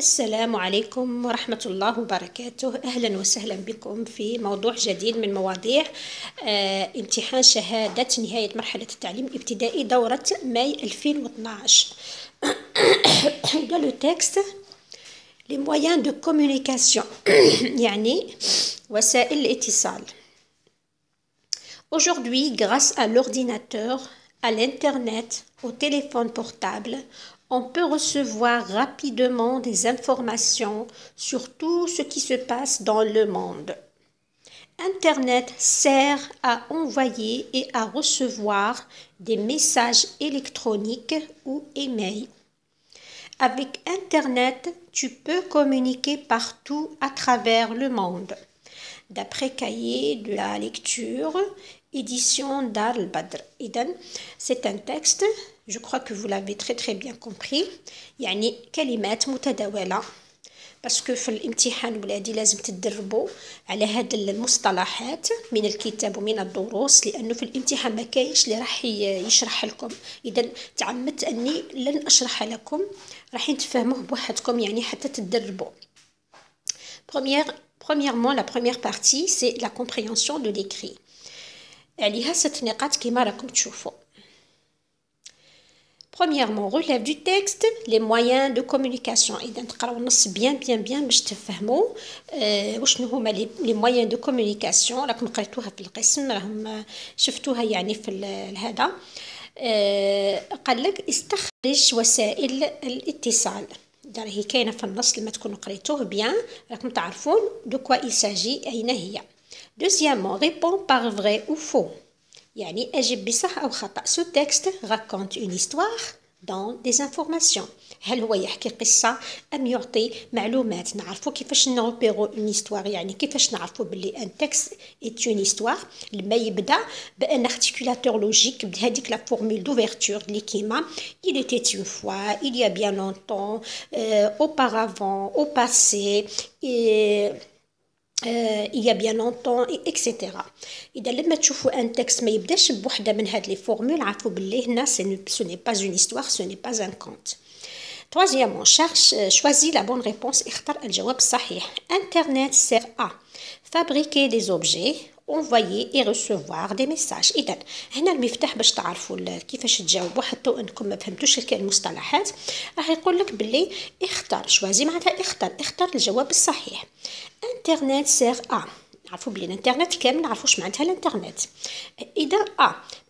السلام عليكم ورحمة الله وبركاته. أهلا وسهلا بكم في موضوع جديد من مواضيع امتحان شهادة نهاية مرحلة التعليم الابتدائي دورة ماي 2012. Dans le texte, les moyens de communication يعني وسائل الاتصال. Aujourd'hui, grâce à l'ordinateur, à l'internet, au téléphone portable, on peut recevoir rapidement des informations sur tout ce qui se passe dans le monde. Internet sert à envoyer et à recevoir des messages électroniques ou emails. Avec Internet, tu peux communiquer partout à travers le monde. D'après Cahier de la lecture, édition Dar al-Badr. C'est un texte, je crois que vous l'avez très bien compris. يعني كلمات متداولة. باسكو في الامتحان ولادي لازم تدربوا على هاد المصطلحات من الكتاب ومن الدروس، لانه في الامتحان ما كاينش اللي راح يشرح لكم. اذا تعمدت اني لن اشرح لكم، راح تفهموه بوحدكم يعني حتى تدربوا. Premièrement, la première partie, c'est la compréhension de l'écrit. عليها 6 نقاط كما راكم تشوفوا. Premièrement, relève du texte, les moyens de communication. إذا تقراو النص bien باش تفهموا وشنو هما les moyens de communication. راكم قريتوها في القسم، راهم شفتوها يعني في هذا. قال لك استخرج وسائل الاتصال. هي كاينه في النص، لما تكونوا قريتوه بيان راكم تعرفون دو كوا il s'agit، أين هي. Deuxièmement, réponds par vrai ou faux. يعني أجب بصح أو خطأ. Ce texte raconte une histoire dans des informations. هل هو يحكي قصة أم يعطي معلومات؟ نعرفوا كيفاش نروبيرو une histoire، يعني كيفاش نعرفوا باللي un texte est une histoire. لما يبدأ بأن articulateur logique بهذيك la formule d'ouverture اللي كيما il était une fois, il y a bien longtemps, auparavant, au passé, il y a bien longtemps, etc. إذا لما تشوفوا un texte ما يبداش بوحدة من هاد les formules، عرفوا باللي هنا ce n'est pas une histoire, ce n'est pas un conte. Troisièmement, choisis la bonne réponse. اختر الجواب الصحيح. Internet sert à fabriquer des objets, envoyer et recevoir des messages. إذا هنا المفتاح باش تعرفوا كيفاش تجاوبوا حتى وانكم ما فهمتوش المصطلحات. راح يقول لك باللي اختار، شوازي معناتها اختار الجواب الصحيح. Internet sert à، نعرفوا بلي الانترنت كامل نعرفوا واش معناتها الانترنت. اذا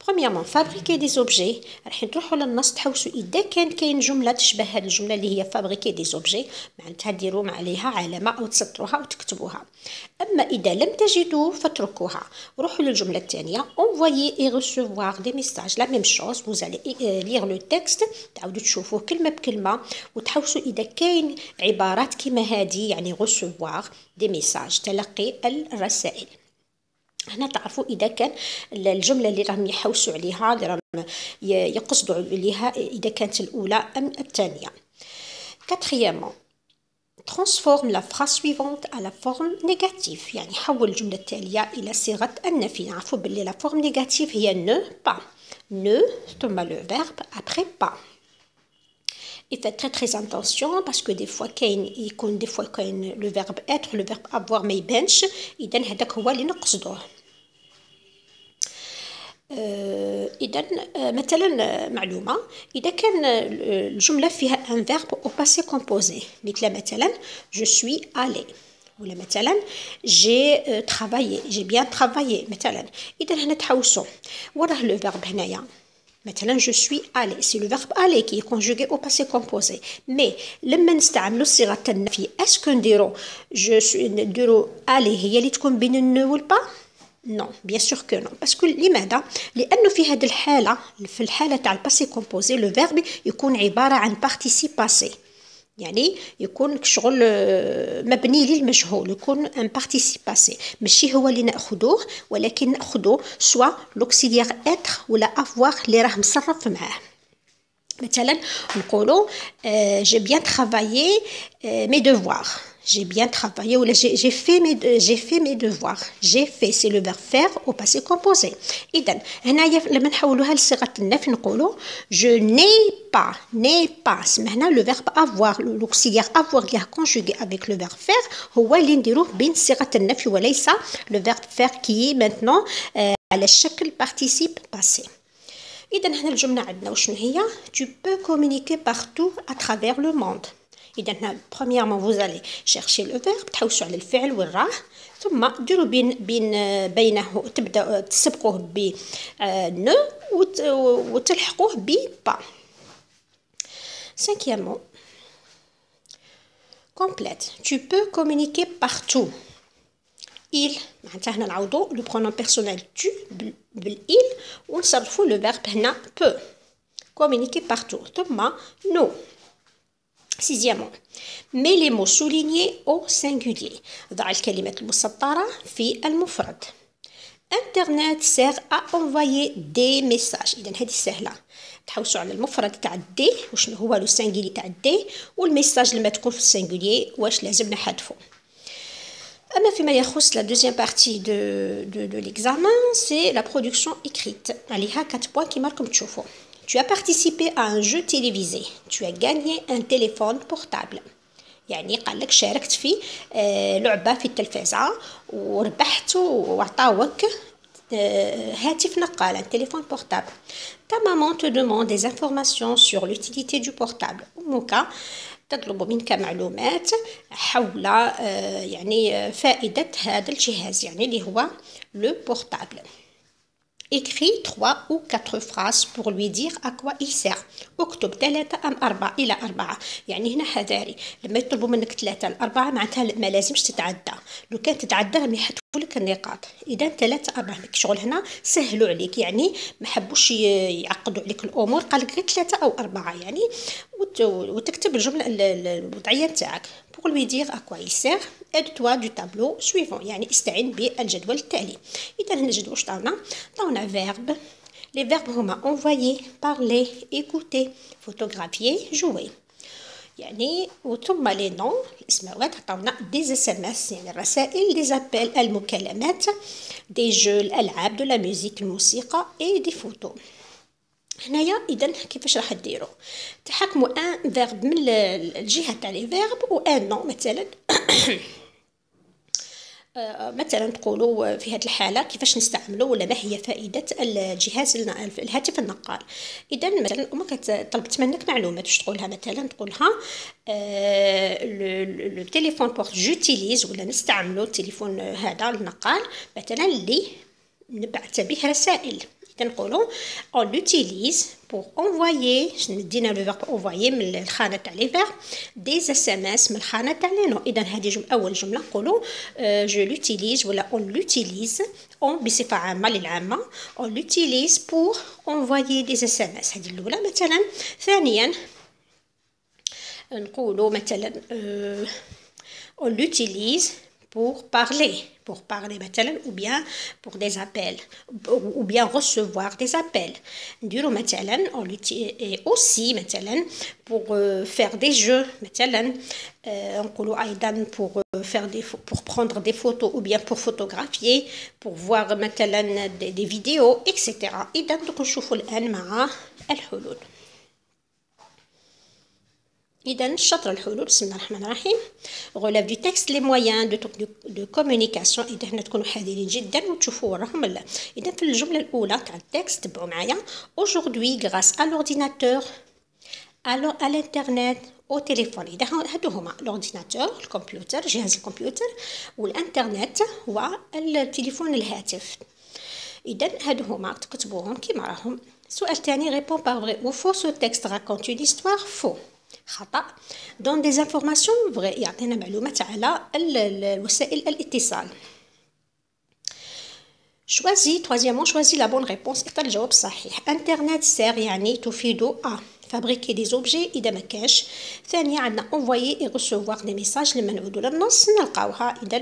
premièrement fabriquer des objets، راح نروحوا للنص تحوسوا اذا كاين جمله تشبه هذه الجمله اللي هي fabriquer des objets، معناتها ديروا عليها علامه او تسطروها او تكتبوها. اما اذا لم تجدوا فاتركوها. روحوا للجمله الثانيه envoyer et recevoir des messages. la même chose، vous allez lire le texte، تعاودوا تشوفوه كلمه بكلمه وتحوسوا اذا كاين عبارات كيما هذه، يعني recevoir des messages، تلقي الرسائل. هنا تعرفوا إذا كان الجملة اللي راهم يحوسوا عليها، اللي راهم يقصدوا عليها، إذا كانت الأولى أم الثانية. Quatrièmement, transforme la phrase suivante à la forme négative. يعني حول الجملة التالية إلى صيغة النفي. نعرفوا باللي la forme négative هي ne pas. ne ثم le verbe après pas. Et faites très attention parce que des fois كاين le verbe être, le verbe avoir ما يبانش، إذا هذاك هو اللي نقصدوه. إذا مثلا معلومة، إذا كان الجملة فيها un verbe au passé composé، مثلا je suis allé، ولا مثلا j'ai bien travaillé مثلا. إذا هنا تحوسوا وراه le verbe هنايا. مثلا je suis allé، c'est le verbe aller qui est conjugué au passé composé. mais لما نستعملوا صيغة النفي اسكو نديروا aller هي اللي تكون بين النو والبا؟ non bien sûr que non. باسكو لماذا؟ لانه في هذه الحالة، في الحالة تاع الباسي كومبوزي لو فيرب يكون عبارة عن participe passé، يعني يكون شغل مبني للمجهول، يكون ان participe passé، ماشي هو اللي ناخذوه، ولكن ناخذوا سوا لوكسيليير être ولا avoir اللي راه مصرف معاه. مثلا نقولوا j'ai bien travaillé mes devoirs، j'ai bien travaillé ou j'ai fait mes devoirs. J'ai fait c'est le verbe faire au passé composé. إذا هنايا لما نحولوها لصيغة النفي نقولوا je n'ai pas سمعنا le verbe avoir l'auxiliaire avoir اللي conjugué avec le verbe faire هو اللي نديروه بين صيغة النفي وليس le verbe faire qui est maintenant على الشكل participe passé. إذا هنا الجملة عندنا وشنو هي tu peux communiquer partout à travers le monde. إذا هنا premièrement vous allez chercher le verbe تحوسوا على الفعل وين راه ثم ديروا بينه تبدا تسبقوه ب ne وتلحقوه ب pas. Cinquièmement complète tu peux communiquer partout. il معناتها هنا نعوضوا le pronom personnel tu بالil ونصرفوا le verbe هنا peut communiquer partout ثم nous. Sixièmement, mets les mots soulignés au singulier. ضع الكلمات المسطرة في المفرد. Internet sert à envoyer des messages. إذا هذه سهلة. تحوسوا على المفرد تاع دي وشنو هو لو سينغولي تاع دي والميساج لما تكون في السينغولي واش لازم نحذفو. أما فيما يخص la deuxième partie de l'examen, c'est la production écrite. عليها 4 points كيما راكم تشوفوا. Tu as participé à un jeu télévisé. Tu as gagné un téléphone portable. يعني قال لك شاركت في لعبة في التلفزة وربحت وعطاوك هاتف نقال un téléphone portable. Ta maman te demande des informations sur l'utilité du portable. أمك تطلب منك معلومات حول يعني فائدة هذا الجهاز يعني اللي هو le portable. Écris 3 ou 4 phrases pour lui dire à quoi il sert. اكتب 3 أم 4 إلى 4. يعني هنا حذاري لما يطلبوا منك 3 ل 4 معناتها ما لازمش تتعدى. لو كان تتعدى راهم يحذفوا لك النقاط. إذا 3 4 شغل هنا سهلوا عليك يعني ما حبوش يعقدوا عليك الأمور قال لك غير 3 أو 4 يعني وتكتب الجملة الوضعية نتاعك. Pour lui dire à quoi il sert, aide-toi du tableau suivant. يعني استعن بالجدول التالي. إذا هنا الجدول واش طاونا؟ طاونا verbe. Les verbes هما envoyer, parler, écouter, photographier, jouer. يعني وثم لي نون الاسماوات عطاونا دي اس ام اس يعني الرسائل دي زابيل المكالمات دي جو الالعاب دو لا ميوزيك الموسيقى اي دي فوتو. هنايا اذا كيفاش راح ديروا تحكموا ان فيرب من الجهه تاع لي فيرب و ان نون مثلا مثلا تقولوا في هذه الحاله كيفاش نستعملوا ولا ما هي فائده الجهاز الهاتف النقال. اذا مثلا امك طلبت منك معلومات واش تقولها مثلا تقولها لو تليفون بورت جوتيليز ولا نستعملوا التليفون هذا النقال مثلا اللي نبعث به رسائل. إذا نقولوا on l'utilise pour envoyer ندينا لو فيرب envoyer من الخانة تاع لي فيرب des SMS من الخانة تاع لي نو. إذا هذه أول جملة نقولوا je l'utilise ولا on l'utilise on بصفة عامة للعامة on l'utilise pour envoyer des SMS. هذه الأولى. مثلا ثانيا نقولوا مثلا on l'utilise pour parler مثلا ou bien pour des appels ou bien recevoir des appels. نديرو مثلا et aussi مثلا pour faire des jeux مثلا نقولوا أيضا pour prendre des photos ou bien pour photographier pour voir مثلا des vidéos etc. إذا نشوفوا الآن مع الحلول. إذا الشطر الحلول بسم الله الرحمن الرحيم. relève du texte les moyens de communication. إذا هنا تكونوا حذرين جدا وتشوفوا وراهم لا. إذا في الجملة الأولى تاع التكست تبعوا معايا aujourd'hui grâce à l'ordinateur à l'internet au téléphone. إذا هادو هما l'ordinateur الكمبيوتر جهاز الكمبيوتر والانترنت هو التليفون الهاتف. إذا هادو هما تكتبوهم كيما راهم. السؤال الثاني répond par vrai ou faux ce texte raconte une histoire. faux خطأ. دون دي انفورماسيون فغي يعطينا معلومات على وسائل الاتصال. choisis la bonne réponse. اختار الجواب الصحيح. انترنت سير يعني تفيد fabriquer des objets إذا ما كاش. ثانيا عندنا envoyer et recevoir des messages. لما نعودوا للنص نلقاوها. إذا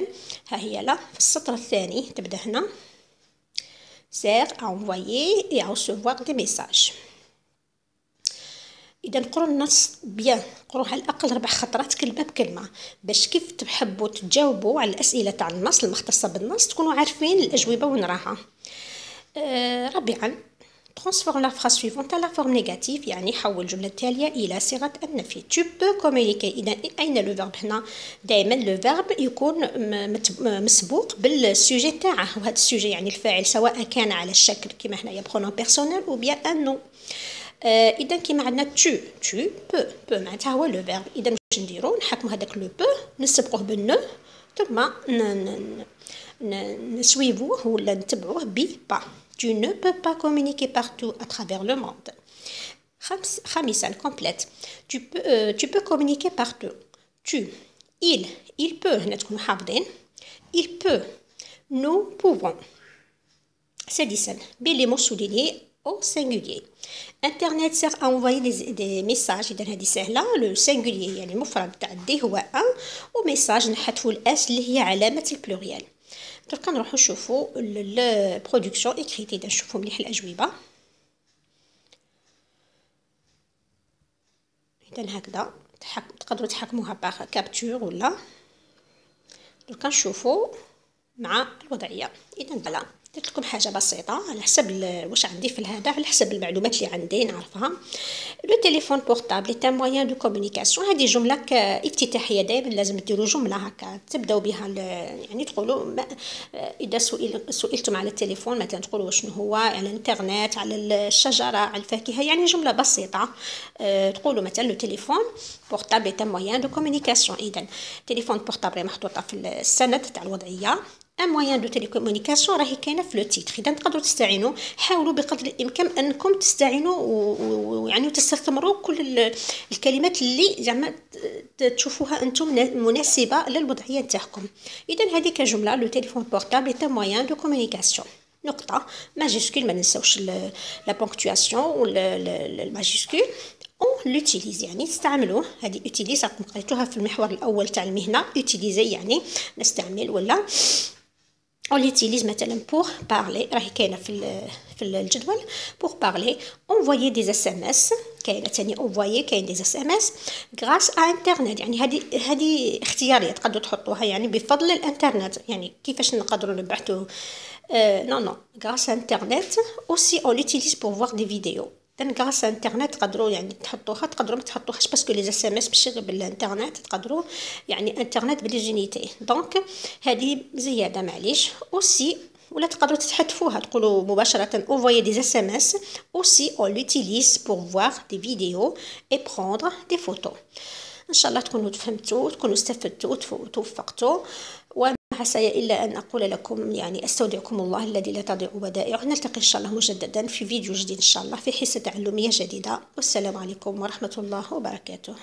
ها هي لا في السطر الثاني تبدأ هنا sert à envoyer et à recevoir des messages. اذا نقروا النص بيان، نقروه على الاقل 4 خطرات كلمه بكلمه، باش كيف تحبوا تجاوبوا على الاسئله تاع النص المختصه بالنص تكونوا عارفين الاجوبه وين راها. رابعا transforme la phrase suivante à la forme négative، يعني حول الجملة التالية إلى صيغة النفي. tu peux communiquer، إذا أين لو فيرب هنا؟ دائما لو فيرب يكون مسبوق بالسوجي تاعه، وهذا السوجي يعني الفاعل سواء كان على الشكل كما هنايا برونون بيرسونيل أو بيان ان نو. إذا كيما عندنا tu peux معناتها هو لو فيرب. إذا واش نديرو؟ نحكمو هذاك لو peux نسبقوه بالنو، ثم نسويفوه ولا نتبعوه ب با. Tu ne peux pas communiquer partout à travers le monde. خامسا complète. Tu peux communiquer partout. Tu il peut هنا تكونوا حافظين il peut nous pouvons. سادسا بلي مو souligné au singulier. Internet sert à envoyer des messages. إذا هذه سهلة. le singulier يعني المفرد تاع دي هو ان، وميساج نحذفوا الاس اللي هي علامة البلوريال. دركا نروحو نشوفو البرودكسيون اكريت. اذا نشوفو مليح الاجوبه. اذا هكذا تقدروا تحكموها باغ كابتور ولا. دركا نشوفو مع الوضعيه. اذا فوالا درت لكم حاجه بسيطه على حسب واش عندي في هذا، على حسب المعلومات اللي عندي نعرفها. لو تليفون بورطابل اي موان دو كومونيكاسيون. هذه جمله افتتاحيه، دائما لازم ديروا جمله هكا تبداو بها يعني تقولوا اذا سئلتم على التليفون مثلا تقولوا شنو هو، على الانترنت، على الشجره، على الفاكهه، يعني جمله بسيطه. تقولوا مثلا لو تليفون بورطابل اي موان دو كومونيكاسيون. اذا تليفون بورطابل محطوطه في السند تاع الوضعيه. ان موان دو تيليكومونيكاسيون راهي كاينه في لو تيتر. اذا تقدروا تستعينوا، حاولوا بقدر الامكان انكم تستعينوا ويعني وتستثمروا كل الكلمات اللي زعما تشوفوها انتم مناسبه للوضعيه نتاعكم. اذا هذه كجمله لو تليفون بورطابل اي موان دو كومونيكاسيون. نقطه ماجيسكول، ما ننساوش لا بونكتواسيون ولا الماجيسكول. اون لوتيليز يعني تستعملوه. هذه اوتيليز راكم قريتوها في المحور الاول تاع المهنه. اوتيليزي يعني نستعمل ولا. on l'utilise مثلا pour parler، راهي كاينه في الجدول. pour parler envoyer des SMS، كاينه ثاني envoyer، كاين des SMS grâce à internet. يعني هذه اختياريه تقدروا تحطوها يعني بفضل الانترنت. يعني كيفاش نقدروا نبعثوا non grâce à internet. aussi on l'utilise pour voir des vidéos. اذا غراس انترنت تقدروا يعني تحطوها، تقدروا ما تحطوهاش باسكو لي اس ام اس ماشي غير بالانترنت، تقدروا يعني انترنت بالجينيتي. دونك هذه زياده معليش. اوسي ولا تقدروا تحذفوها تقولوا مباشره envoyer des SMS. aussi on l'utilise pour voir des vidéos et prendre des photos. ان شاء الله تكونوا فهمتوا، تكونوا استفدتوا وتوفقتوا. وما حسي إلا أن أقول لكم يعني أستودعكم الله الذي لا تضيع ودائعه. نلتقي إن شاء الله مجددا في فيديو جديد إن شاء الله في حصة تعلمية جديدة. والسلام عليكم ورحمة الله وبركاته.